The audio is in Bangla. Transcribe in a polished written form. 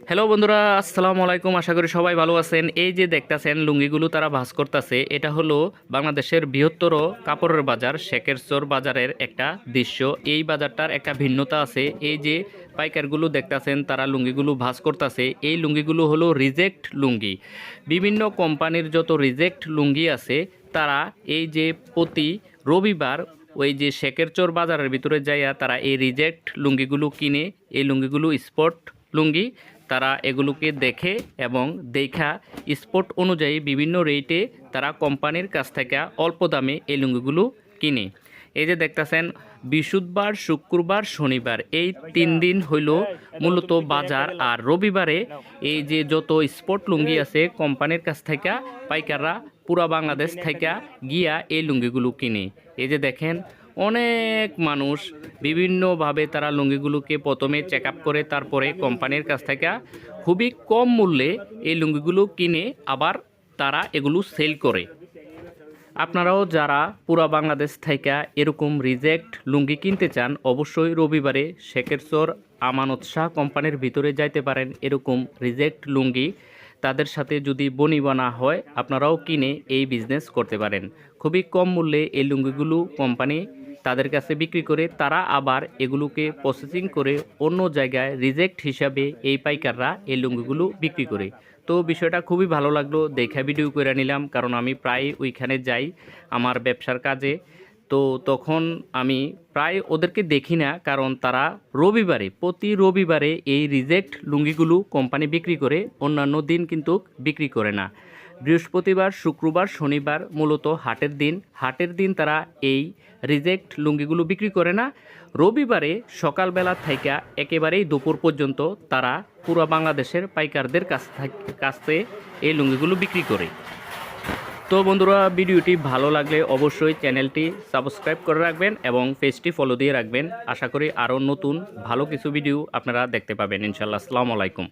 হ্যালো বন্ধুরা, আসসালামু আলাইকুম। আশা করি সবাই ভালো আছেন। এই যে দেখতাছেন লুঙ্গিগুলো তারা ভাঁজ করতেছে, এটা হলো বাংলাদেশের বৃহত্তর কাপড়ের বাজার শেখেরচর বাজারের একটা দৃশ্য। এই বাজারটার একটা ভিন্নতা আছে। এই যে পাইকারগুলো দেখতাছেন তারা লুঙ্গিগুলো ভাঁজ করতেছে, এই লুঙ্গিগুলো হলো রিজেক্ট লুঙ্গি। বিভিন্ন কোম্পানির যত রিজেক্ট লুঙ্গি আছে তারা এই যে প্রতি রবিবার ওই যে শেখেরচর বাজারের ভিতরে যাইয়া তারা এই রিজেক্ট লুঙ্গিগুলো কিনে, এই লুঙ্গিগুলো স্পট লুঙ্গি। তারা এগুলোকে দেখে এবং দেখা স্পট অনুযায়ী বিভিন্ন রেটে তারা কোম্পানির কাছ থেকে অল্প দামে এই লুঙ্গিগুলো কিনে। এই যে দেখতেছেন বৃহস্পতিবার, শুক্রবার, শনিবার এই 3 দিন হইল মূলত বাজার। আর রবিবারে এই যে যত স্পট লুঙ্গি আছে কোম্পানির কাছ থেকে পাইকাররা পুরা বাংলাদেশ থেকে গিয়া এই লুঙ্গিগুলো কিনে। এই যে দেখেন অনেক মানুষ বিভিন্নভাবে তারা লুঙ্গিগুলোকে প্রথমে চেক আপ করে তারপরে কোম্পানির কাছ থেকে খুবই কম মূল্যে এই লুঙ্গিগুলো কিনে আবার তারা এগুলো সেল করে। আপনারাও যারা পুরা বাংলাদেশ থেকে এরকম রিজেক্ট লুঙ্গি কিনতে চান অবশ্যই রবিবারে শেখেরচর আমানত শাহ কোম্পানির ভিতরে যাইতে পারেন। এরকম রিজেক্ট লুঙ্গি তাদের সাথে যদি বনিবনা হয় আপনারাও কিনে এই বিজনেস করতে পারেন। খুবই কম মূল্যে এই লুঙ্গিগুলো কোম্পানি তাদের কাছে বিক্রি করে, তারা আবার এগুলোকে প্রসেসিং করে অন্য জায়গায় রিজেক্ট হিসাবে এই পাইকাররা এই লুঙ্গিগুলো বিক্রি করে। তো বিষয়টা খুবই ভালো লাগলো, দেখা ভিডিও করে নিলাম, কারণ আমি প্রায় ওইখানে যাই আমার ব্যবসার কাজে। তো তখন আমি প্রায় ওদেরকে দেখি না, কারণ তারা রবিবারে প্রতি রবিবারে এই রিজেক্ট লুঙ্গিগুলো কোম্পানি বিক্রি করে, অন্যান্য দিন কিন্তু বিক্রি করে না। বৃহস্পতিবার, শুক্রবার, শনিবার মূলত হাটের দিন তারা এই রিজেক্ট লুঙ্গিগুলো বিক্রি করে না। রবিবারে সকালবেলা থেকে একেবারেই দুপুর পর্যন্ত তারা পুরো বাংলাদেশের পাইকারদের কাছে এই লুঙ্গিগুলো বিক্রি করে। তো বন্ধুরা, ভিডিওটি ভালো লাগলে অবশ্যই চ্যানেলটি সাবস্ক্রাইব করে রাখবেন এবং পেজটি ফলো দিয়ে রাখবেন। আশা করি আরও নতুন ভালো কিছু ভিডিও আপনারা দেখতে পাবেন ইনশাল্লাহ। আসসালামু আলাইকুম।